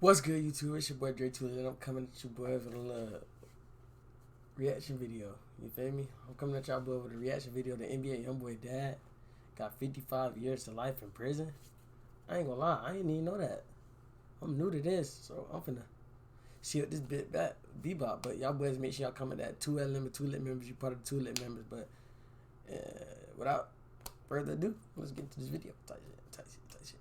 What's good, YouTube? It's your boy Dre2Lit, and I'm coming at you boy with a little reaction video. You feel me? I'm coming at y'all boy with a reaction video. The NBA Youngboy dad got 55 years to life in prison. I ain't gonna lie, I didn't even know that. I'm new to this, so I'm finna see what this bit back bebop. But y'all boys make sure y'all comment at 2Lit members. You part of the 2Lit members. But without further ado, let's get into this video. Tight shit.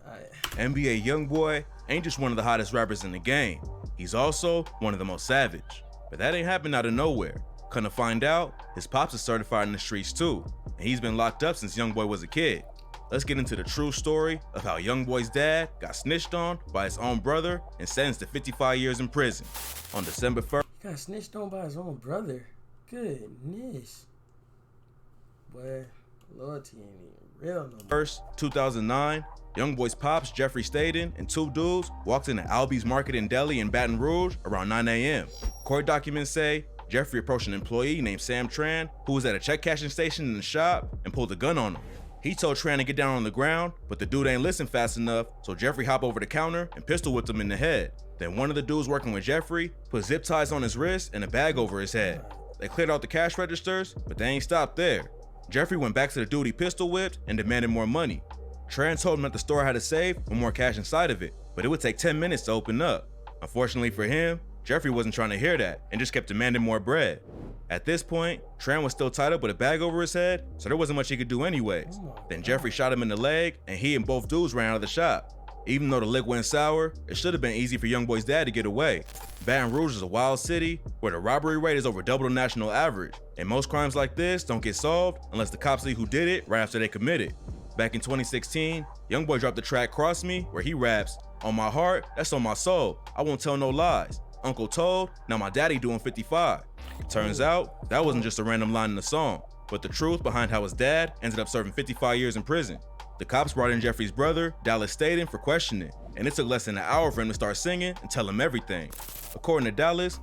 Alright. NBA Youngboy ain't just one of the hottest rappers in the game. He's also one of the most savage. But that ain't happened out of nowhere. Come to find out, his pops is certified in the streets too, and he's been locked up since Youngboy was a kid. Let's get into the true story of how Youngboy's dad got snitched on by his own brother and sentenced to 55 years in prison. On December 1st, He got snitched on by his own brother. Goodness. Boy, loyalty ain't even real no more. 2009, Youngboy's pops, Jeffrey Staten, and two dudes walked into Albi's Market in Delhi in Baton Rouge around 9 a.m. Court documents say Jeffrey approached an employee named Sam Tran, who was at a check cashing station in the shop, and pulled a gun on him. He told Tran to get down on the ground, but the dude ain't listen fast enough, so Jeffrey hopped over the counter and pistol whipped him in the head. Then one of the dudes working with Jeffrey put zip ties on his wrist and a bag over his head. They cleared out the cash registers, but they ain't stopped there. Jeffrey went back to the dude he pistol whipped and demanded more money. Tran told him that the store had a safe with more cash inside of it, but it would take 10 minutes to open up. Unfortunately for him, Jeffrey wasn't trying to hear that and just kept demanding more bread. At this point, Tran was still tied up with a bag over his head, so there wasn't much he could do anyways. Then Jeffrey shot him in the leg, and he and both dudes ran out of the shop. Even though the lick went sour, it should have been easy for Youngboy's dad to get away. Baton Rouge is a wild city where the robbery rate is over double the national average, and most crimes like this don't get solved unless the cops see who did it right after they commit it. Back in 2016, Youngboy dropped the track Cross Me, where he raps, "On my heart, that's on my soul, I won't tell no lies. Uncle told, now my daddy doing 55. Turns out, that wasn't just a random line in the song, but the truth behind how his dad ended up serving 55 years in prison. The cops brought in Jeffrey's brother, Dallas Staten, for questioning, and it took less than an hour for him to start singing and tell him everything. According to Dallas,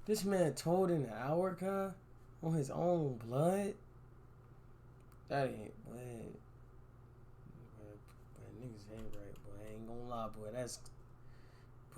This man told in an hour, on his own blood? That ain't, boy. Niggas ain't right, boy. I ain't gonna lie, boy.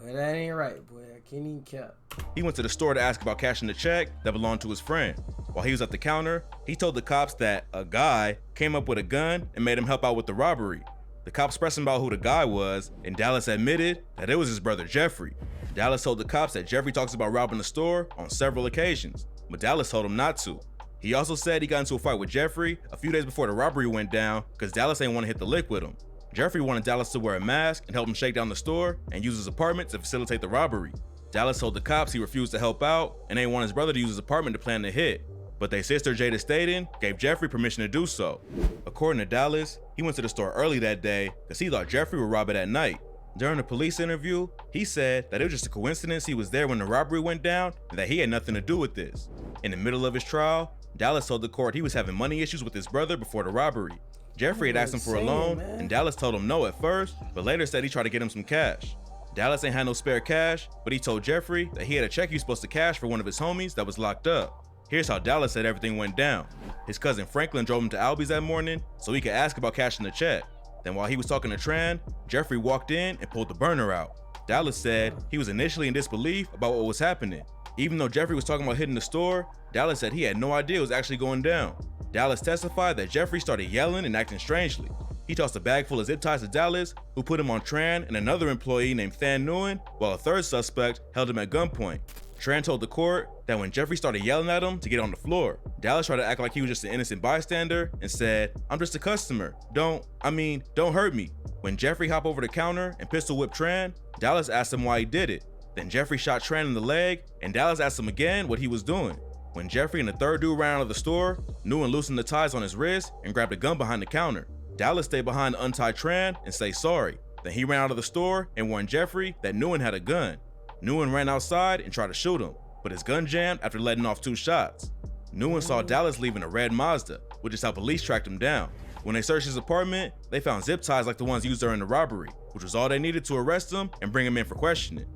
That ain't right, boy. I can't even cap. he went to the store to ask about cashing the check that belonged to his friend. While he was at the counter, he told the cops that a guy came up with a gun and made him help out with the robbery. The cops pressed him about who the guy was, and Dallas admitted that it was his brother Jeffrey. Dallas told the cops that Jeffrey talks about robbing the store on several occasions, but Dallas told him not to. He also said he got into a fight with Jeffrey a few days before the robbery went down because Dallas ain't want to hit the lick with him. Jeffrey wanted Dallas to wear a mask and help him shake down the store and use his apartment to facilitate the robbery. Dallas told the cops he refused to help out and ain't want his brother to use his apartment to plan the hit, but their sister Jada Staten gave Jeffrey permission to do so. According to Dallas, he went to the store early that day because he thought Jeffrey would rob it at night. During a police interview, he said that it was just a coincidence he was there when the robbery went down and that he had nothing to do with this. In the middle of his trial, Dallas told the court he was having money issues with his brother before the robbery. Jeffrey had asked him for a loan, and Dallas told him no at first, but later said he tried to get him some cash. Dallas ain't had no spare cash, but he told Jeffrey that he had a check he was supposed to cash for one of his homies that was locked up. Here's how Dallas said everything went down. His cousin Franklin drove him to Albi's that morning so he could ask about cashing the check. Then while he was talking to Tran, Jeffrey walked in and pulled the burner out. Dallas said he was initially in disbelief about what was happening. Even though Jeffrey was talking about hitting the store, Dallas said he had no idea it was actually going down. Dallas testified that Jeffrey started yelling and acting strangely. He tossed a bag full of zip ties to Dallas, who put him on Tran and another employee named Than Nguyen, while a third suspect held him at gunpoint. Tran told the court that when Jeffrey started yelling at him to get on the floor, Dallas tried to act like he was just an innocent bystander and said, "I'm just a customer. Don't hurt me." When Jeffrey hopped over the counter and pistol whipped Tran, Dallas asked him why he did it. Then Jeffrey shot Tran in the leg, and Dallas asked him again what he was doing. When Jeffrey and the third dude ran out of the store, Nguyen loosened the ties on his wrist and grabbed a gun behind the counter. Dallas stayed behind to untie Tran and say sorry. Then he ran out of the store and warned Jeffrey that Nguyen had a gun. Nguyen ran outside and tried to shoot him, but his gun jammed after letting off 2 shots. Nguyen saw Dallas leaving a red Mazda, which is how police tracked him down. When they searched his apartment, they found zip ties like the ones used during the robbery, which was all they needed to arrest him and bring him in for questioning.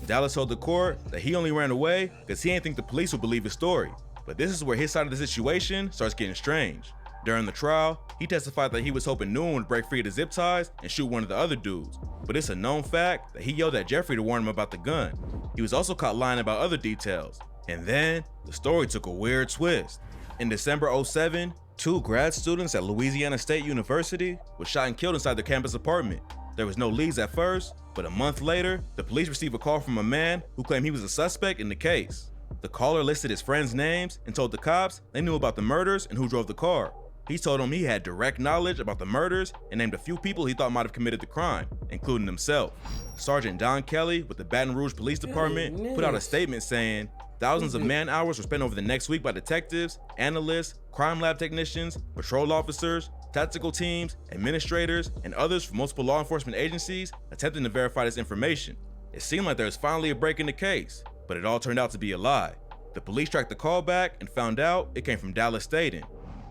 Dallas told the court that he only ran away because he didn't think the police would believe his story. But this is where his side of the situation starts getting strange. During the trial, he testified that he was hoping no one would break free of the zip ties and shoot one of the other dudes, but it's a known fact that he yelled at Jeffrey to warn him about the gun. He was also caught lying about other details. And then, the story took a weird twist. In December '07, 2 grad students at Louisiana State University were shot and killed inside their campus apartment. There was no leads at first, but a month later, the police received a call from a man who claimed he was a suspect in the case. The caller listed his friends' names and told the cops they knew about the murders and who drove the car. He told them he had direct knowledge about the murders and named a few people he thought might have committed the crime, including himself. Sergeant Don Kelly with the Baton Rouge Police Department put out a statement saying, thousands of man-hours were spent over the next week by detectives, analysts, crime lab technicians, patrol officers, tactical teams, administrators, and others from multiple law enforcement agencies attempting to verify this information. It seemed like there was finally a break in the case, but it all turned out to be a lie. The police tracked the call back and found out it came from Dallas Staten.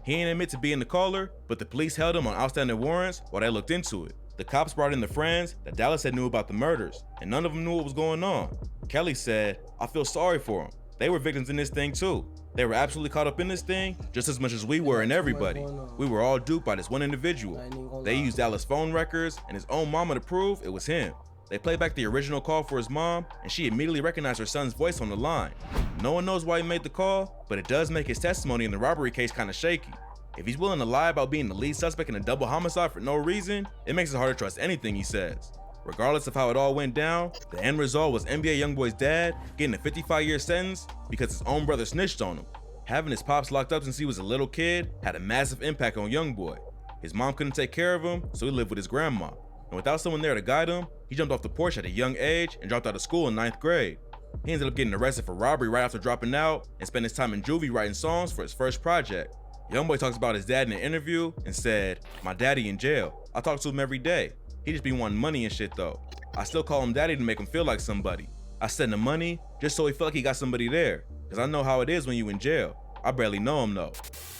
He didn't admit to being the caller, but the police held him on outstanding warrants while they looked into it. The cops brought in the friends that Dallas had knew about the murders, and none of them knew what was going on. Kelly said, "I feel sorry for them. They were victims in this thing too. They were absolutely caught up in this thing just as much as we were and everybody. We were all duped by this one individual. They used Dallas' phone records and his own mama to prove it was him. They played back the original call for his mom, and she immediately recognized her son's voice on the line. No one knows why he made the call, but it does make his testimony in the robbery case kind of shaky. If he's willing to lie about being the lead suspect in a double homicide for no reason, it makes it hard to trust anything he says. Regardless of how it all went down, the end result was NBA Youngboy's dad getting a 55-year sentence because his own brother snitched on him. Having his pops locked up since he was a little kid had a massive impact on Youngboy. His mom couldn't take care of him, so he lived with his grandma. And without someone there to guide him, he jumped off the porch at a young age and dropped out of school in 9th grade. He ended up getting arrested for robbery right after dropping out and spent his time in juvie writing songs for his first project. Youngboy talks about his dad in an interview and said, "My daddy in jail. I talk to him every day. He just be wanting money and shit though. I still call him daddy to make him feel like somebody. I send him money just so he feel like he got somebody there, cause I know how it is when you in jail. I barely know him though."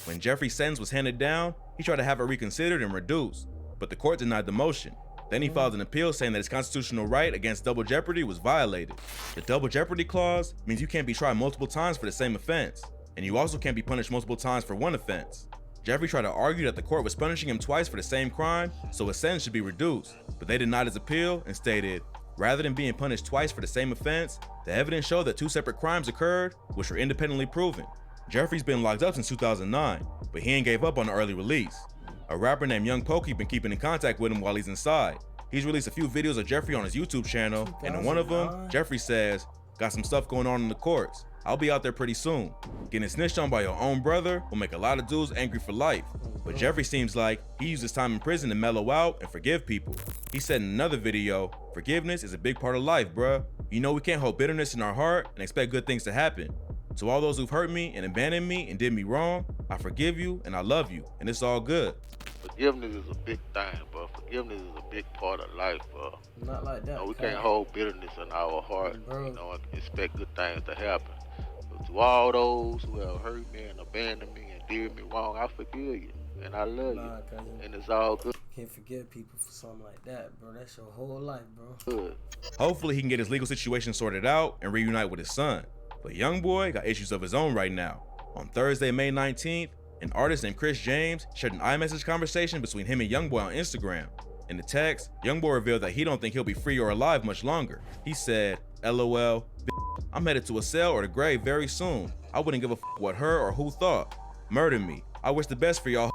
When Jeffrey's sentence was handed down, he tried to have it reconsidered and reduced, but the court denied the motion. Then he filed an appeal saying that his constitutional right against double jeopardy was violated. The double jeopardy clause means you can't be tried multiple times for the same offense, and you also can't be punished multiple times for one offense. Jeffrey tried to argue that the court was punishing him twice for the same crime, so his sentence should be reduced, but they denied his appeal and stated, rather than being punished twice for the same offense, the evidence showed that 2 separate crimes occurred, which were independently proven. Jeffrey's been locked up since 2009, but he ain't gave up on the early release. A rapper named Young Pokey been keeping in contact with him while he's inside. He's released a few videos of Jeffrey on his YouTube channel, and in one of them, Jeffrey says, "Got some stuff going on in the courts. I'll be out there pretty soon. Getting snitched on by your own brother will make a lot of dudes angry for life." But Jeffrey seems like he used his time in prison to mellow out and forgive people. He said in another video, "Forgiveness is a big part of life, bruh. You know we can't hold bitterness in our heart and expect good things to happen. To all those who've hurt me and abandoned me and did me wrong, I forgive you and I love you, and it's all good." Forgiveness is a big thing, bro. Forgiveness is a big part of life, bro. Not like that. We can't hold bitterness in our heart, bro. and expect good things to happen. But to all those who have hurt me and abandoned me and did me wrong, I forgive you, and I love you, and it's all good. Can't forgive people for something like that, bro. That's your whole life, bro. Good. Hopefully he can get his legal situation sorted out and reunite with his son. But Youngboy got issues of his own right now. On Thursday, May 19th, an artist named Chris James shared an iMessage conversation between him and Youngboy on Instagram. In the text, Youngboy revealed that he don't think he'll be free or alive much longer. He said, "LOL, I'm headed to a cell or the grave very soon. I wouldn't give a what her or who thought. Murder me. I wish the best for y'all."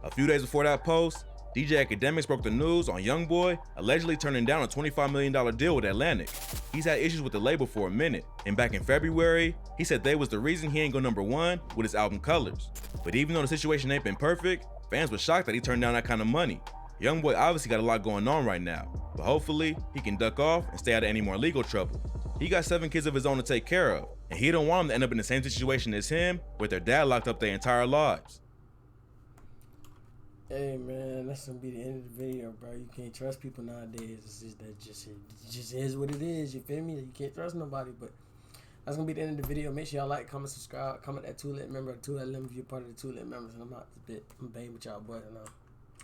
A few days before that post, DJ Academics broke the news on Youngboy allegedly turning down a $25 million deal with Atlantic. He's had issues with the label for a minute, and back in February, he said they was the reason he ain't go #1 with his album Colors. But even though the situation ain't been perfect, fans were shocked that he turned down that kind of money. Youngboy obviously got a lot going on right now, but hopefully he can duck off and stay out of any more legal trouble. He got 7 kids of his own to take care of, and he don't want them to end up in the same situation as him, with their dad locked up their entire lives. Hey man, that's gonna be the end of the video, bro. You can't trust people nowadays. It just is what it is. You feel me? You can't trust nobody. But that's gonna be the end of the video. Make sure y'all like, comment, subscribe, comment that 2Lit member, 2Lit member if you're part of the 2Lit members. And I'm out this bit. I'm banging with y'all boys now.